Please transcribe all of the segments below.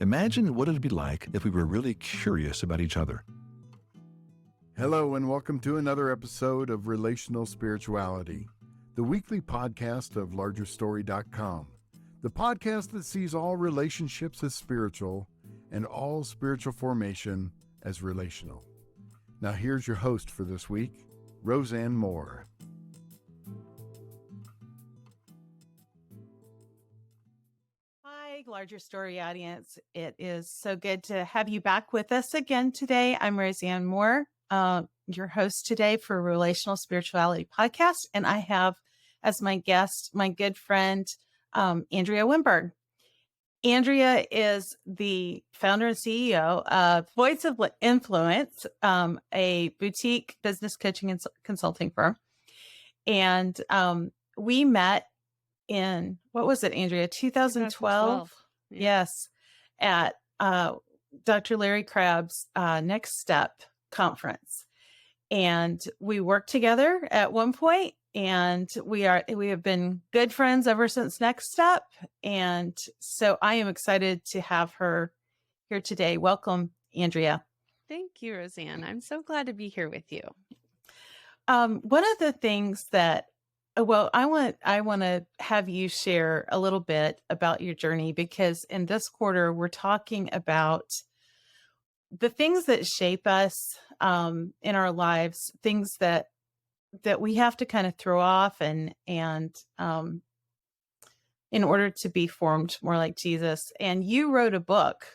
Imagine what it'd be like if we were really curious about each other. Hello, and welcome to another episode of Relational Spirituality, the weekly podcast of largerstory.com, the podcast that sees all relationships as spiritual and all spiritual formation as relational. Now, here's your host for this week, Rosanne Moore. Hi, Larger Story audience. It is so good to have you back with us again today. I'm Rosanne Moore, your host today for Relational Spirituality Podcast, and I have as my guest my good friend, Andrea Wenburg. Andrea is the founder and CEO of Voice of Influence, a boutique business coaching and consulting firm. And we met in, what was it, Andrea? 2012? Yeah. Yes. At Dr. Larry Crabb's Next Step conference. And we worked together at one point, and we have been good friends ever since Next Step. And so I am excited to have her here today. Welcome, Andrea. Thank you, Rosanne. I'm so glad to be here with you. One of the things that, well, I want to have you share a little bit about your journey, because in this quarter, we're talking about the things that shape us in our lives, things that we have to kind of throw off and in order to be formed more like Jesus. And you wrote a book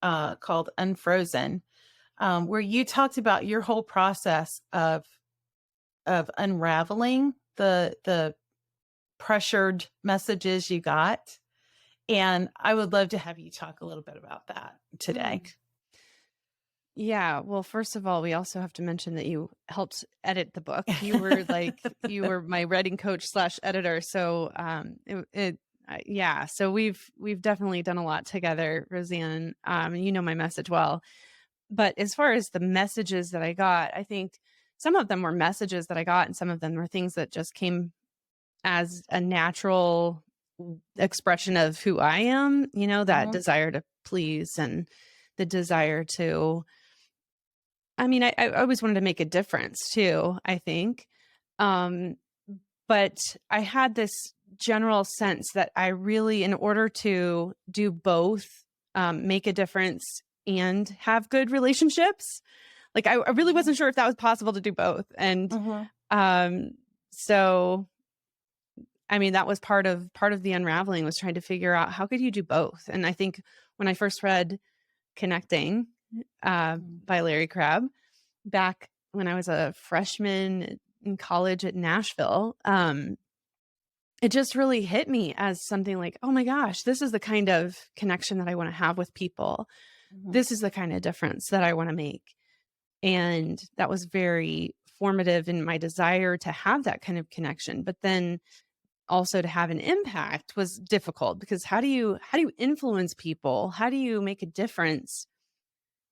called Unfrozen, where you talked about your whole process of unraveling the pressured messages you got. And I would love to have you talk a little bit about that today. Yeah. Well, first of all, we also have to mention that you helped edit the book. You were you were my writing coach / editor. So, yeah. So we've definitely done a lot together, Rosanne. And you know my message well. But as far as the messages that I got, I think some of them were messages that I got, and some of them were things that just came as a natural expression of who I am, that desire to please and the desire to, I always wanted to make a difference too, I think. But I had this general sense that I really, in order to do both, make a difference and have good relationships, I really wasn't sure if that was possible to do both. And so, that was part of the unraveling, was trying to figure out how could you do both. And I think when I first read Connecting by Larry Crabb back when I was a freshman in college at Nashville, it just really hit me as something like, oh my gosh, this is the kind of connection that I want to have with people. This is the kind of difference that I want to make. And that was very formative in my desire to have that kind of connection. But then also to have an impact was difficult, because how do you influence people? How do you make a difference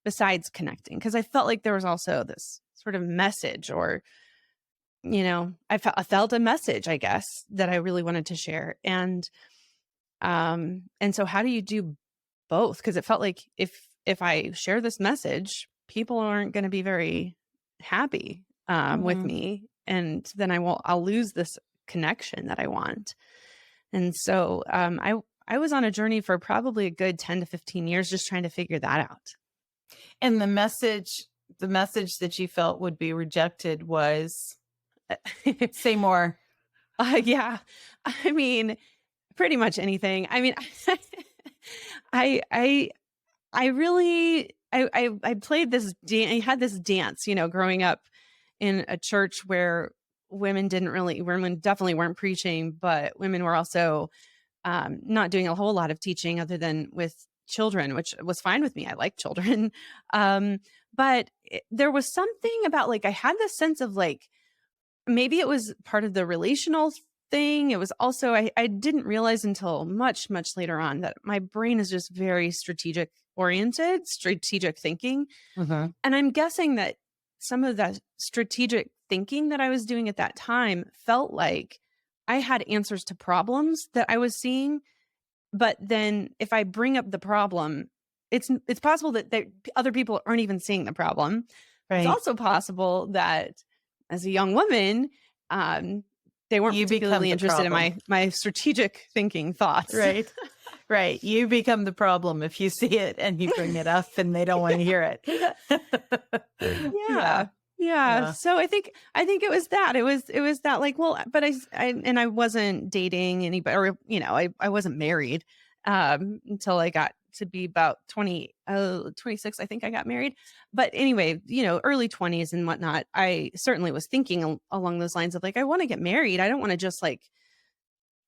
besides connecting? Because I felt like there was also this sort of message, or, I felt a message, I guess, that I really wanted to share. And so how do you do both? Because it felt like if I share this message, people aren't going to be very happy with me. And then I'll lose this connection that I want. And so I was on a journey for probably a good 10 to 15 years, just trying to figure that out. And the message that you felt would be rejected was, say more. Yeah. Pretty much anything. I played this dance. I had this dance, growing up in a church where women definitely weren't preaching, but women were also not doing a whole lot of teaching other than with children, which was fine with me. I like children. But there was something about, I had this sense of maybe it was part of the relational thing. It was also, I didn't realize until much, much later on that my brain is just very strategic thinking. And I'm guessing that some of that strategic thinking that I was doing at that time felt like I had answers to problems that I was seeing. But then if I bring up the problem, it's possible that other people aren't even seeing the problem. It's Right. also possible that as a young woman, they weren't You become particularly the interested in problem. my strategic thinking thoughts. Right. Right. You become the problem if you see it and you bring it up and they don't want to hear it. Yeah. Yeah. So I think it was that. It was that, like, well, but I wasn't dating anybody, or, I wasn't married until I got to be about 26. I think I got married. But anyway, early 20s and whatnot, I certainly was thinking along those lines of, like, I want to get married. I don't want to just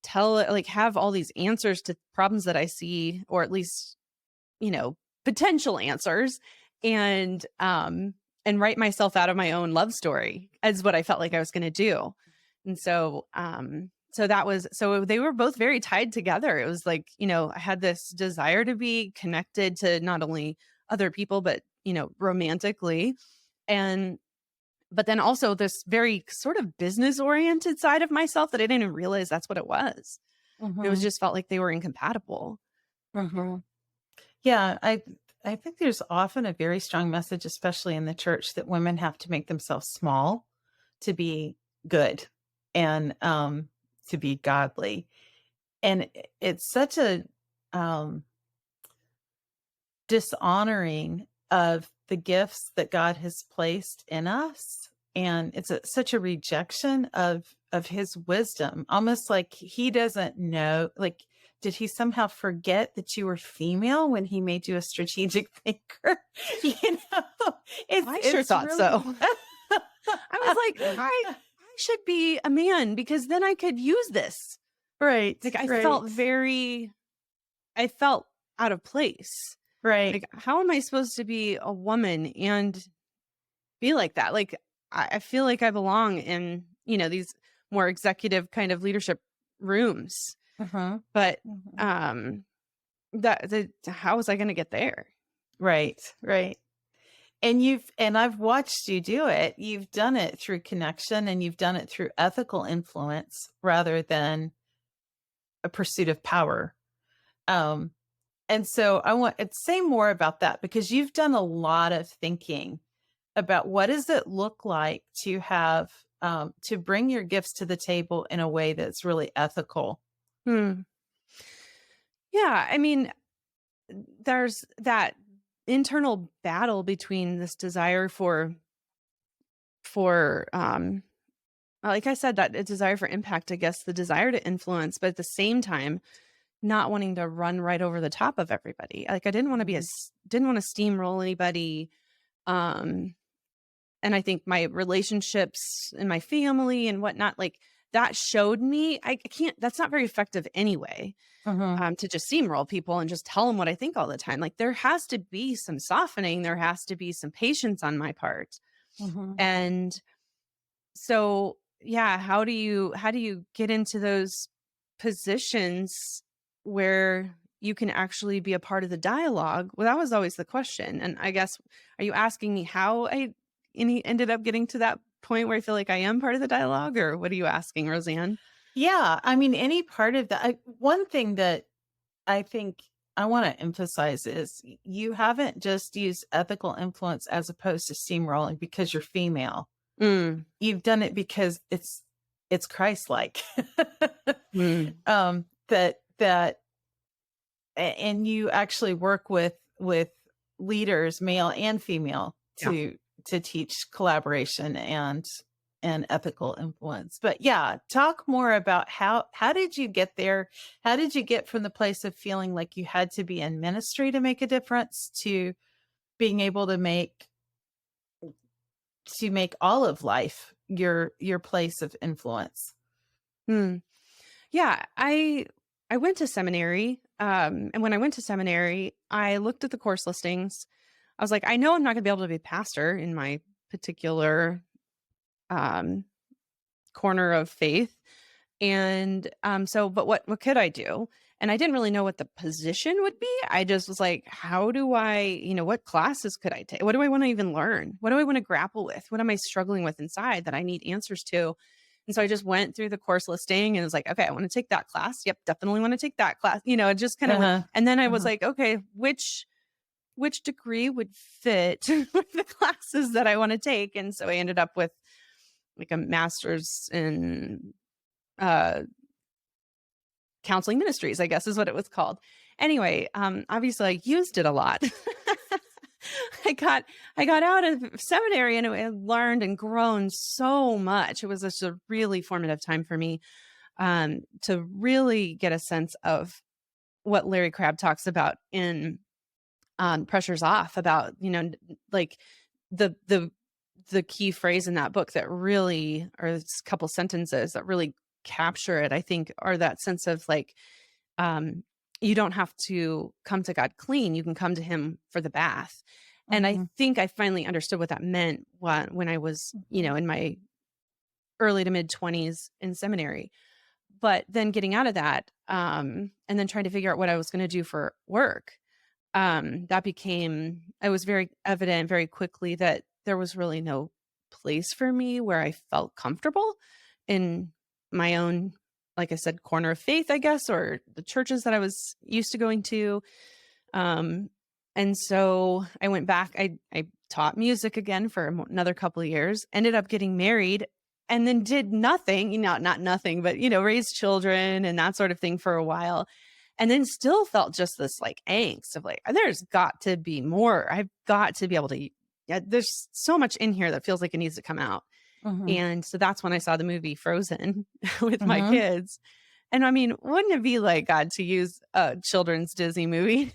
have all these answers to problems that I see, or at least, potential answers, and write myself out of my own love story, is what I felt like I was going to do. And so, so they were both very tied together. It was like, I had this desire to be connected to not only other people, but, romantically. But then also this very sort of business oriented side of myself that I didn't even realize that's what it was. It was just felt like they were incompatible. Yeah. I think there's often a very strong message, especially in the church, that women have to make themselves small to be good and to be godly. And it's such a dishonoring of the gifts that God has placed in us. And it's such a rejection of his wisdom, almost like he doesn't know, like, did he somehow forget that you were female when he made you a strategic thinker? I sure thought so. I was like, I should be a man because then I could use this. Right. Like, I felt out of place. Right. Like, how am I supposed to be a woman and be like that? Like, I feel like I belong in, these more executive kind of leadership rooms. But how was I going to get there? Right. And I've watched you do it. You've done it through connection, and you've done it through ethical influence rather than a pursuit of power. And so I want to say more about that, because you've done a lot of thinking about what does it look like to have, to bring your gifts to the table in a way that's really ethical. Yeah. I mean, there's that internal battle between this desire for like I said, that a desire for impact, I guess, the desire to influence, but at the same time, not wanting to run right over the top of everybody. Like, I didn't want to didn't want to steamroll anybody. And I think my relationships and my family and whatnot, like, that showed me I can't, that's not very effective anyway, to just steamroll people and just tell them what I think all the time. Like, there has to be some softening. There has to be some patience on my part. And so, yeah, how do you get into those positions where you can actually be a part of the dialogue? Well, that was always the question. And I guess, are you asking me how I ended up getting to that point where I feel like I am part of the dialogue, or what are you asking, Rosanne? Yeah. I mean, any part of that. One thing that I think I want to emphasize is you haven't just used ethical influence as opposed to steamrolling because you're female. You've done it because it's Christ-like. And you actually work with leaders, male and female, to teach collaboration and ethical influence. But yeah, talk more about how did you get there? How did you get from the place of feeling like you had to be in ministry to make a difference to being able to make all of life your place of influence? Yeah, I went to seminary. And when I went to seminary, I looked at the course listings. I was like, I know I'm not going to be able to be a pastor in my particular corner of faith. And but what could I do? And I didn't really know what the position would be. I just was like, how do I, what classes could I take? What do I want to even learn? What do I want to grapple with? What am I struggling with inside that I need answers to? And so I just went through the course listing and was like, okay, I want to take that class. Yep, definitely want to take that class. It just kind of went. And then I was like, okay, which which degree would fit with the classes that I want to take. And so I ended up with like a master's in counseling ministries, I guess is what it was called. Anyway, obviously I used it a lot. I got out of seminary and I learned and grown so much. It was just a really formative time for me to really get a sense of what Larry Crabb talks about in Pressure's Off, about, like the key phrase in that book that really, or a couple sentences that really capture it, I think, are that sense of like, you don't have to come to God clean. You can come to him for the bath. And I think I finally understood what that meant when I was, in my early to mid 20s in seminary. But then getting out of that, and then trying to figure out what I was going to do for work, it was very evident very quickly that there was really no place for me where I felt comfortable in my own, like I said, corner of faith, I guess, or the churches that I was used to going to. And so I went back, I taught music again for another couple of years, ended up getting married, and then did nothing, not nothing, but, raised children and that sort of thing for a while. And then still felt just this like angst of like, there's got to be more. I've got to be able to, there's so much in here that feels like it needs to come out. And so that's when I saw the movie Frozen with my kids. And I mean, wouldn't it be like God to use a children's Disney movie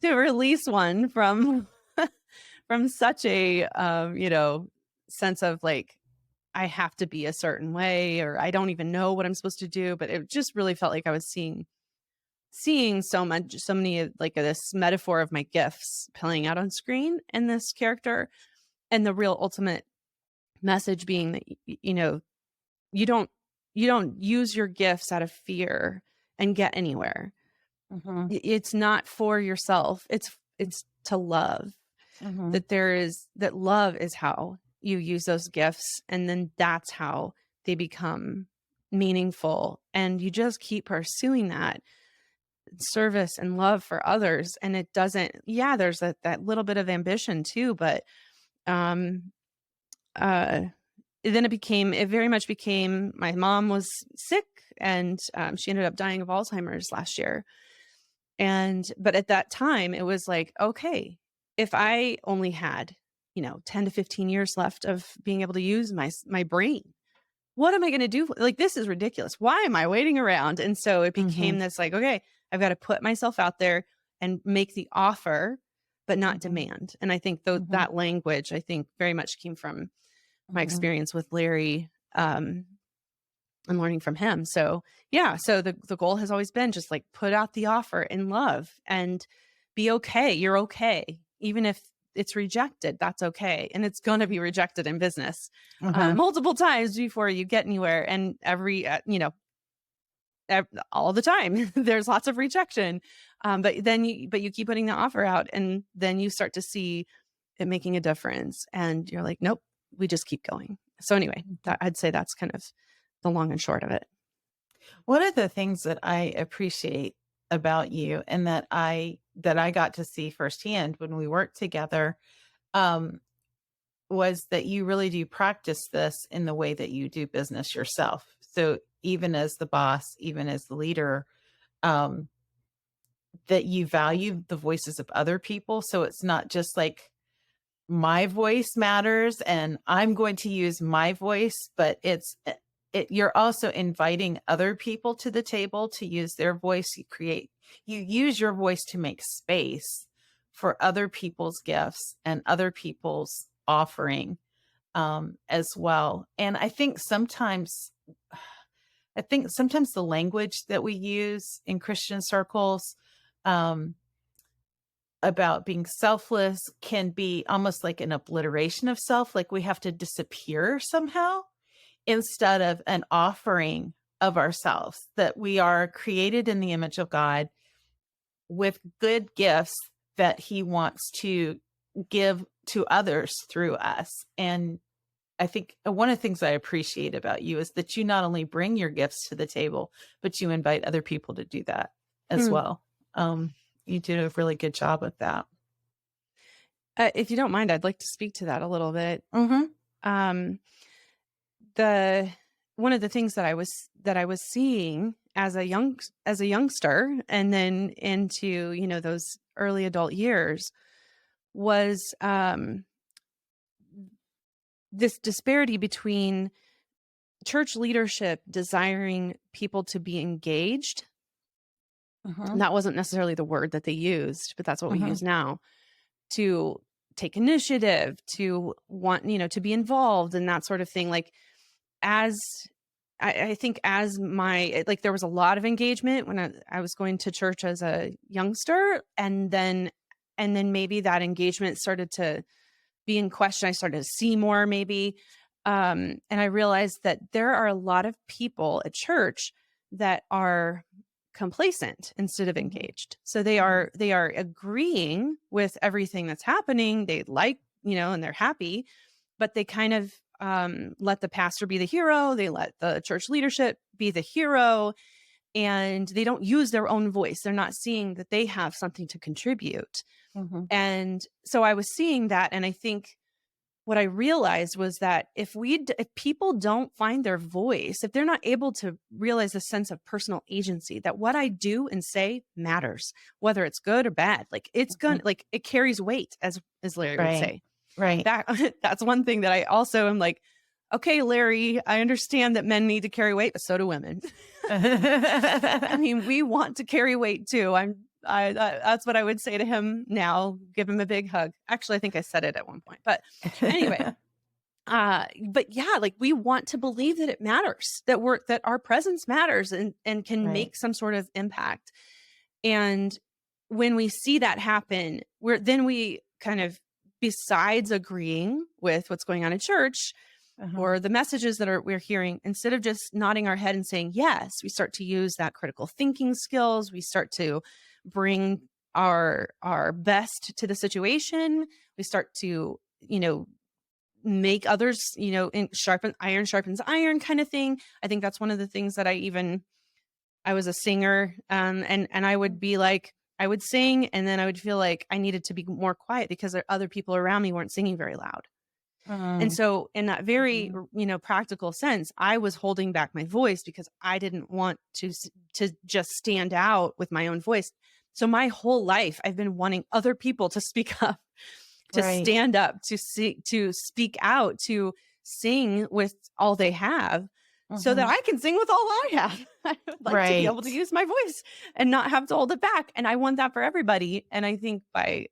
to release one from such a, sense of like, I have to be a certain way, or I don't even know what I'm supposed to do. But it just really felt like I was seeing so many like this metaphor of my gifts playing out on screen in this character. And the real ultimate message being that, you don't use your gifts out of fear and get anywhere. It's not for yourself. It's to love. That love is how you use those gifts. And then that's how they become meaningful. And you just keep pursuing that service and love for others. And it doesn't, there's that little bit of ambition too, but then it very much became, my mom was sick and she ended up dying of Alzheimer's last year. But at that time it was like, okay, if I only had, 10 to 15 years left of being able to use my brain, what am I going to do? Like, this is ridiculous. Why am I waiting around? And so it became this like, okay, I've got to put myself out there and make the offer, but not demand. And I think that language, I think, very much came from my experience with Larry and learning from him. So so the goal has always been just like put out the offer in love and be okay. You're okay. Even if it's rejected, that's okay. And it's going to be rejected in business multiple times before you get anywhere. And all the time there's lots of rejection. But you keep putting the offer out, and then you start to see it making a difference, and you're like, nope, we just keep going. So anyway, I'd say that's kind of the long and short of it. One of the things that I appreciate about you, and that I got to see firsthand when we worked together, was that you really do practice this in the way that you do business yourself. So even as the boss, even as the leader, that you value the voices of other people. So it's not just like my voice matters and I'm going to use my voice, but you're also inviting other people to the table to use their voice. You use your voice to make space for other people's gifts and other people's offering as well. And I think sometimes the language that we use in Christian circles about being selfless can be almost like an obliteration of self, like we have to disappear somehow, instead of an offering of ourselves, that we are created in the image of God with good gifts that he wants to give to others through us. And I think one of the things I appreciate about you is that you not only bring your gifts to the table, but you invite other people to do that as well. you did a really good job with that. If you don't mind, I'd like to speak to that a little bit. Mm-hmm. The one of the things that I was seeing as a youngster, and then into, those early adult years, was this disparity between church leadership desiring people to be engaged. And that wasn't necessarily the word that they used, but that's what we use now, to take initiative, to want, to be involved and that sort of thing. Like, I think as there was a lot of engagement when I was going to church as a youngster, and then maybe that engagement started to be in question. I started to see more maybe. And I realized that there are a lot of people at church that are complacent instead of engaged. So they are agreeing with everything that's happening. They like, and they're happy, but they kind of let the pastor be the hero. They let the church leadership be the hero, and they don't use their own voice. They're not seeing that they have something to contribute. And so I was seeing that. And I think what I realized was that if people don't find their voice, if they're not able to realize a sense of personal agency, that what I do and say matters, whether it's good or bad, like it's gonna, like it carries weight, as Larry would say. Right. That's one thing that I also am like, okay, Larry, I understand that men need to carry weight, but so do women. I mean, we want to carry weight too. That's what I would say to him now. Give him a big hug. Actually, I think I said it at one point, but anyway, but yeah, like we want to believe that it matters, that our presence matters and can make some sort of impact. And when we see that happen, then we kind of, besides agreeing with what's going on in church or the messages that we're hearing, instead of just nodding our head and saying yes, we start to use that critical thinking skills. We start to bring our best to the situation. We start to, make others, iron sharpens iron kind of thing. I think that's one of the things that I was a singer, and I would be like, I would sing, and then I would feel like I needed to be more quiet because other people around me weren't singing very loud. And so in that very, practical sense, I was holding back my voice because I didn't want to just stand out with my own voice. So my whole life, I've been wanting other people to speak up, to stand up, to speak out, to sing with all they have, so that I can sing with all I have. I would like to be able to use my voice and not have to hold it back. And I want that for everybody. And I think by,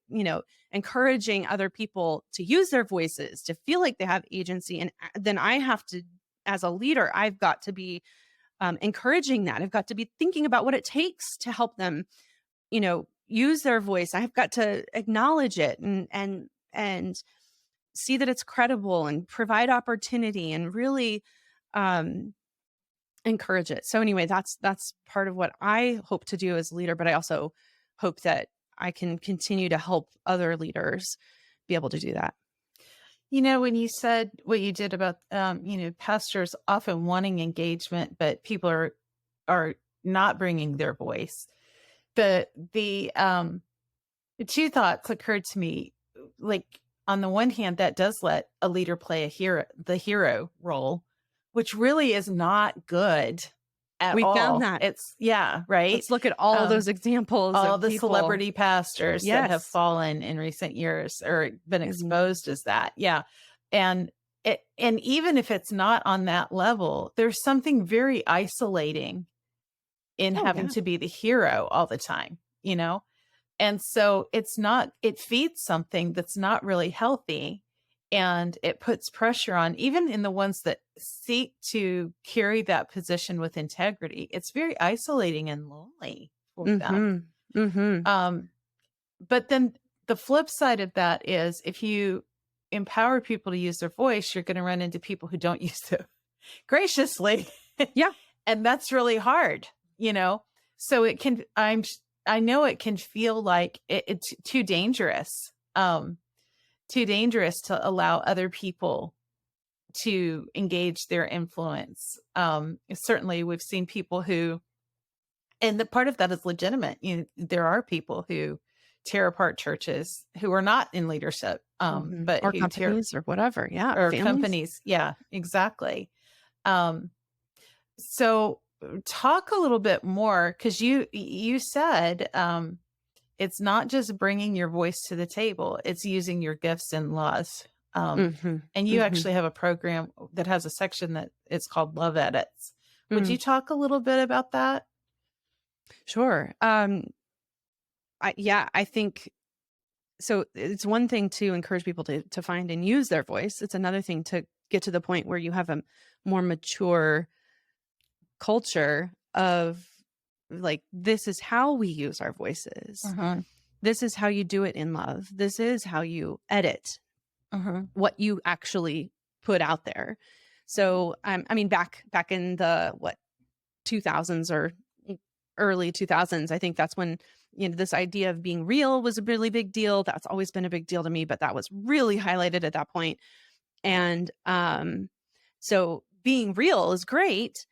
encouraging other people to use their voices, to feel like they have agency, and then I have to, as a leader, I've got to be encouraging that. I've got to be thinking about what it takes to help them, use their voice. I've got to acknowledge it and see that it's credible and provide opportunity and really encourage it. So anyway, that's part of what I hope to do as a leader, but I also hope that I can continue to help other leaders be able to do that. When you said what you did about, pastors often wanting engagement, but people are not bringing their voice. The two thoughts occurred to me. Like, on the one hand, that does let a leader play the hero role, which really is not good at all. We found that. Right. Let's look at all of those examples. All of the people. celebrity pastors that have fallen in recent years or been exposed as that. Yeah. And even if it's not on that level, there's something very isolating in having to be the hero all the time, And so it feeds something that's not really healthy, and it puts pressure on, even in the ones that seek to carry that position with integrity. It's very isolating and lonely for them. But then the flip side of that is, if you empower people to use their voice, you're going to run into people who don't use it graciously. Yeah. And that's really hard, So I know it can feel like it's too dangerous. Too dangerous to allow other people to engage their influence. Certainly we've seen people who And the part of that is legitimate. There are people who tear apart churches who are not in leadership, but Or who tear companies or whatever. Yeah. or Families. companies. Yeah, exactly. Um, so talk a little bit more, because you said it's not just bringing your voice to the table; it's using your gifts in love. hmm And you hmm actually have a program that has a section that it's called Love Edits. Would Mm, you talk a little bit about that? sure. I think so. It's one thing to encourage people to find and use their voice. It's another thing to get to the point where you have a more mature culture of like, this is how we use our voices. Uh-huh. This is how you do it in love. This is how you edit Uh-huh. what you actually put out there. So, I mean, back in the 2000s or early 2000s, I think that's when, this idea of being real was a really big deal. That's always been a big deal to me, but that was really highlighted at that point. And so being real is great,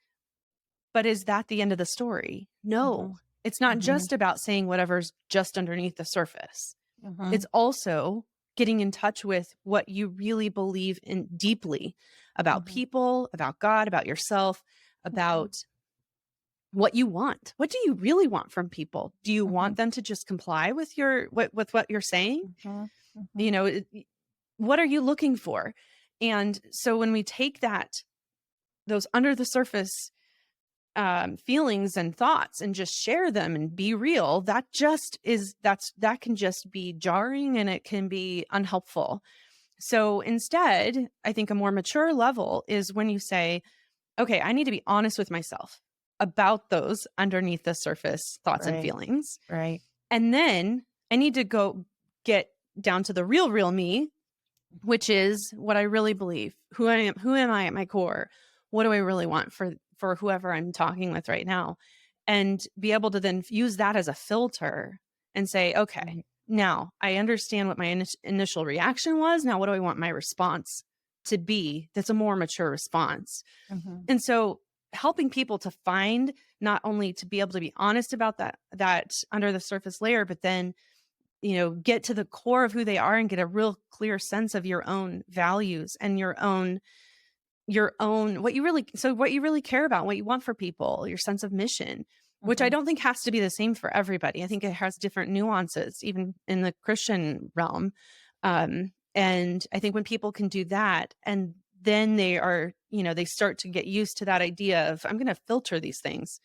but is that the end of the story? No, it's not just about saying whatever's just underneath the surface. Uh-huh. It's also getting in touch with what you really believe in deeply about people, about God, about yourself, about what you want. What do you really want from people? Do you want them to just comply with with what you're saying? You know, what are you looking for? And so when we take those under the surface feelings and thoughts and just share them and be real, that can just be jarring and it can be unhelpful. So instead, I think a more mature level is when you say, okay, I need to be honest with myself about those underneath the surface thoughts and Right. feelings. Right. And then I need to go get down to the real me, which is what I really believe. Who am I at my core? What do I really want for whoever I'm talking with right now? And be able to then use that as a filter and say, okay, now I understand what my initial reaction was. Now, what do I want my response to be? That's a more mature response. And so helping people to find, not only to be able to be honest about that under the surface layer, but then, get to the core of who they are and get a real clear sense of your own values and your own what you really care about, what you want for people, your sense of mission, which I don't think has to be the same for everybody. I think it has different nuances, even in the Christian realm. And I think when people can do that, and then they start to get used to that idea of, I'm going to filter these things.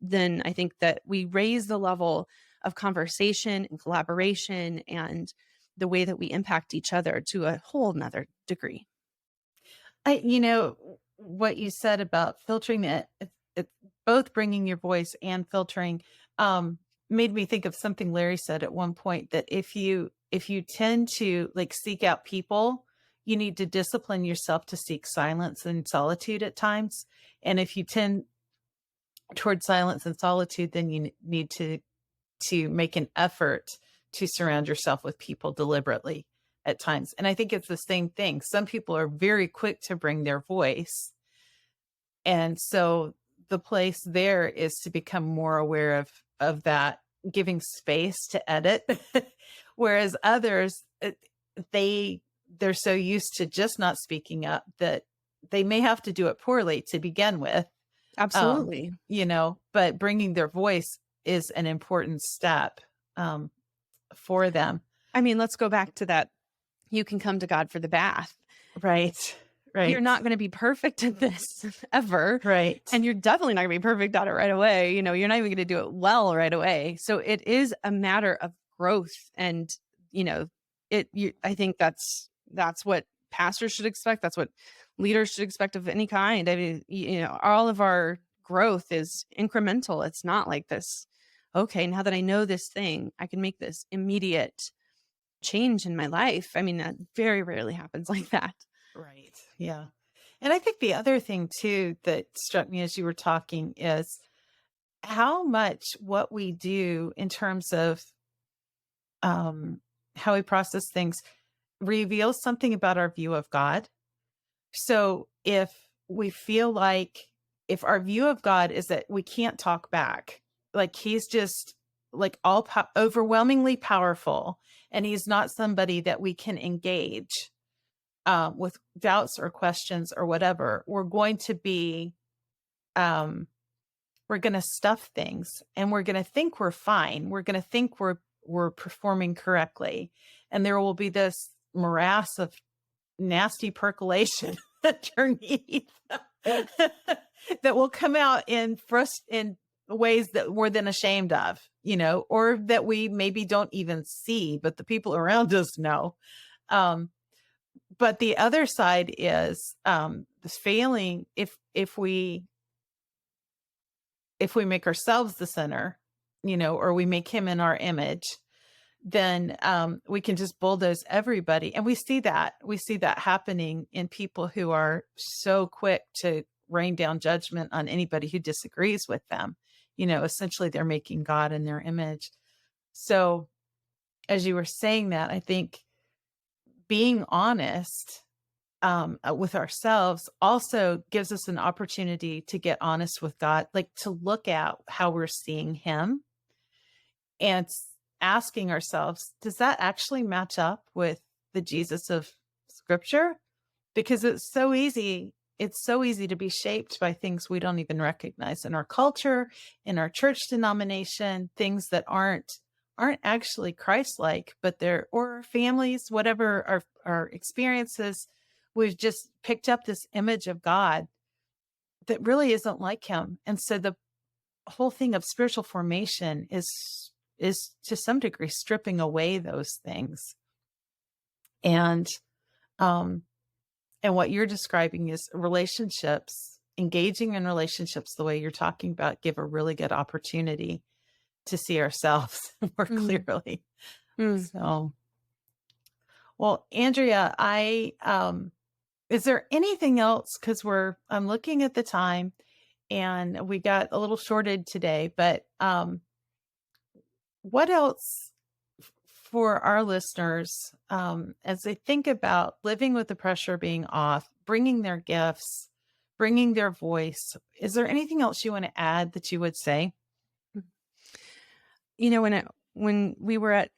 Then I think that we raise the level of conversation and collaboration and the way that we impact each other to a whole nother degree. What you said about filtering it's both bringing your voice and filtering, made me think of something Larry said at one point, that if you tend to like seek out people, you need to discipline yourself to seek silence and solitude at times. And if you tend toward silence and solitude, then you need to make an effort to surround yourself with people deliberately at times. And I think it's the same thing. Some people are very quick to bring their voice. And so the place there is to become more aware of that, giving space to edit. Whereas others, they're so used to just not speaking up that they may have to do it poorly to begin with. Absolutely. But bringing their voice is an important step for them. I mean, let's go back to that. You can come to God for the bath. Right. You're not going to be perfect at this ever. Right. And you're definitely not going to be perfect at it right away. You're not even going to do it well right away. So it is a matter of growth. And, I think that's what pastors should expect. That's what leaders should expect of any kind. I mean, all of our growth is incremental. It's not like this, okay, now that I know this thing, I can make this immediate change in my life. I mean, that very rarely happens like that. Right. Yeah. And I think the other thing too that struck me as you were talking is how much what we do in terms of how we process things reveals something about our view of God. So if we feel like, if our view of God is that we can't talk back, like he's just like overwhelmingly powerful, and he's not somebody that we can engage with doubts or questions or whatever. We're going to be we're going to stuff things, and we're going to think we're fine. We're going to think we're performing correctly, and there will be this morass of nasty percolation underneath that will come out in ways that we're then ashamed of, or that we maybe don't even see, but the people around us know. But the other side is this failing if we make ourselves the center, or we make him in our image, then we can just bulldoze everybody. And we see that happening in people who are so quick to rain down judgment on anybody who disagrees with them. Essentially they're making God in their image. So as you were saying that, I think being honest with ourselves also gives us an opportunity to get honest with God, like to look at how we're seeing him and asking ourselves, does that actually match up with the Jesus of Scripture? Because it's so easy to be shaped by things we don't even recognize in our culture, in our church denomination, things that aren't actually Christ-like, but or families, whatever our experiences. We've just picked up this image of God that really isn't like him. And so the whole thing of spiritual formation is to some degree stripping away those things. And what you're describing is relationships, engaging in relationships the way you're talking about, give a really good opportunity to see ourselves more clearly. So, well, Andrea, is there anything else? Because I'm looking at the time, and we got a little shorted today, but what else for our listeners as they think about living with the pressure of being off, bringing their gifts, bringing their voice? Is there anything else you want to add that you would say? When we were at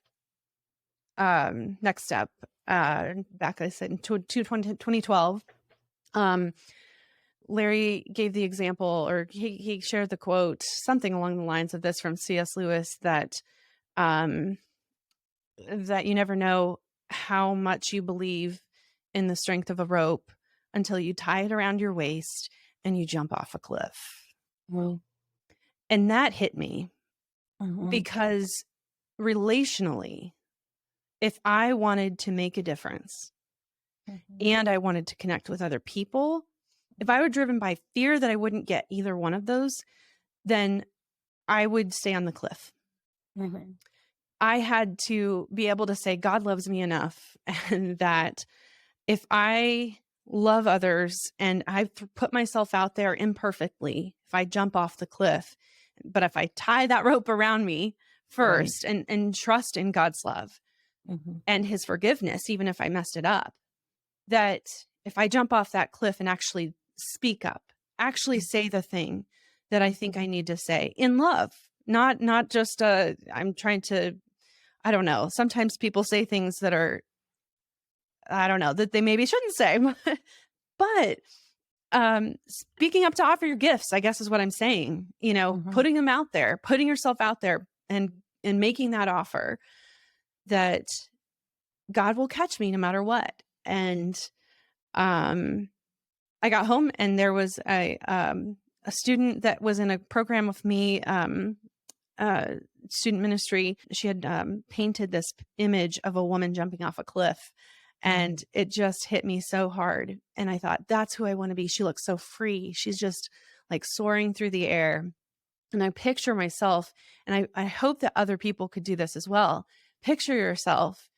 Next Step, back, I said in 2012, Larry gave the example, or he shared the quote, something along the lines of this from C.S. Lewis, that you never know how much you believe in the strength of a rope until you tie it around your waist and you jump off a cliff. Mm-hmm. And that hit me because relationally, if I wanted to make a difference and I wanted to connect with other people, if I were driven by fear that I wouldn't get either one of those, then I would stay on the cliff. Mm-hmm. I had to be able to say, God loves me enough, and that if I love others and I put myself out there imperfectly, if I jump off the cliff, but if I tie that rope around me first, right, and trust in God's love and his forgiveness, even if I messed it up, that if I jump off that cliff and actually speak up, actually say the thing that I think I need to say in love, not just I'm trying to, I don't know. Sometimes people say things that are, I don't know, that they maybe shouldn't say, but speaking up to offer your gifts, I guess is what I'm saying, putting them out there, putting yourself out there and making that offer that God will catch me no matter what. And I got home and there was a student that was in a program with me, student ministry. She had painted this image of a woman jumping off a cliff, and it just hit me so hard. And I thought, that's who I want to be. She looks so free. She's just like soaring through the air. And I picture myself, and I hope that other people could do this as well. Picture yourself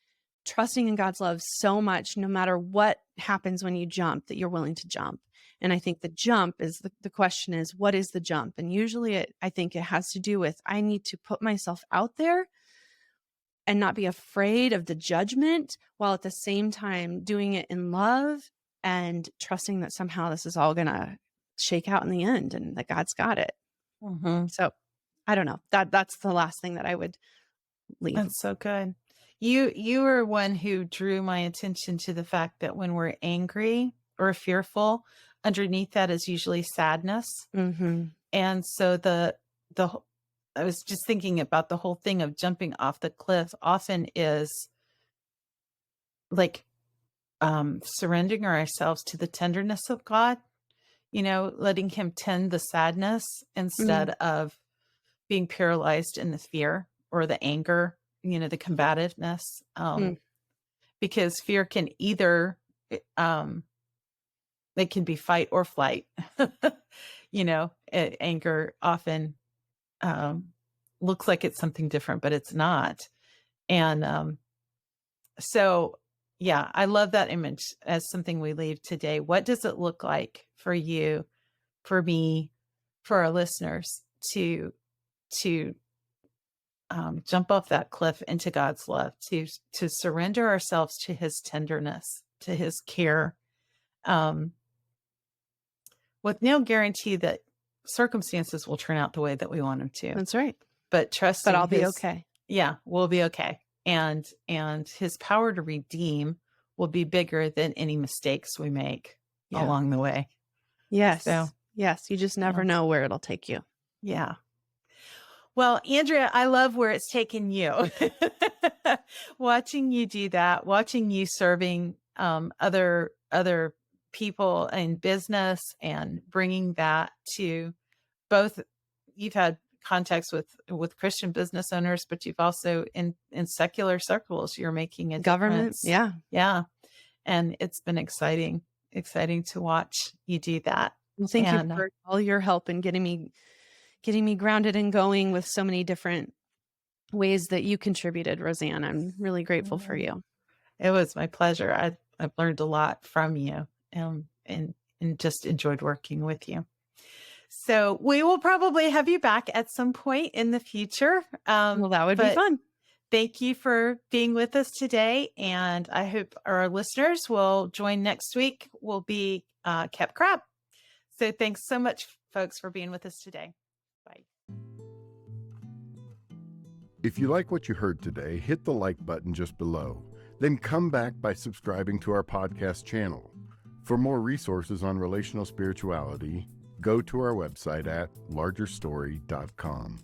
trusting in God's love so much, no matter what happens when you jump, that you're willing to jump. And I think the jump is the question is, what is the jump? And usually I think it has to do with, I need to put myself out there and not be afraid of the judgment, while at the same time doing it in love and trusting that somehow this is all going to shake out in the end and that God's got it. So I don't know. That's the last thing that I would leave. That's so good. You were one who drew my attention to the fact that when we're angry or fearful, underneath that is usually sadness. Mm-hmm. And so I was just thinking about the whole thing of jumping off the cliff often is like surrendering ourselves to the tenderness of God, letting him tend the sadness instead of being paralyzed in the fear or the anger, the combativeness. Because fear can either, it can be fight or flight. Anger often looks like it's something different, but it's not. And so, yeah, I love that image as something we leave today. What does it look like for you, for me, for our listeners to jump off that cliff into God's love, to surrender ourselves to his tenderness, to his care, with no guarantee that circumstances will turn out the way that we want them to. That's right. But trust. But I'll be okay. Yeah, we'll be okay. And his power to redeem will be bigger than any mistakes we make along the way. Yes. So, yes. You just never know where it'll take you. Yeah. Well, Andrea, I love where it's taken you. Watching you do that, watching you serving other people in business and bringing that to both. You've had contacts with Christian business owners, but you've also in secular circles, you're making a government. difference. Yeah. And it's been exciting to watch you do that. Well, thank you for all your help in getting me grounded and going with so many different ways that you contributed, Rosanne. I'm really grateful for you. It was my pleasure. I've learned a lot from you and just enjoyed working with you. So we will probably have you back at some point in the future. Well, that would be fun. Thank you for being with us today. And I hope our listeners will join next week. We'll be Kept Crab. So thanks so much, folks, for being with us today. Bye. If you like what you heard today, hit the like button just below. Then come back by subscribing to our podcast channel. For more resources on relational spirituality, go to our website at largerstory.com.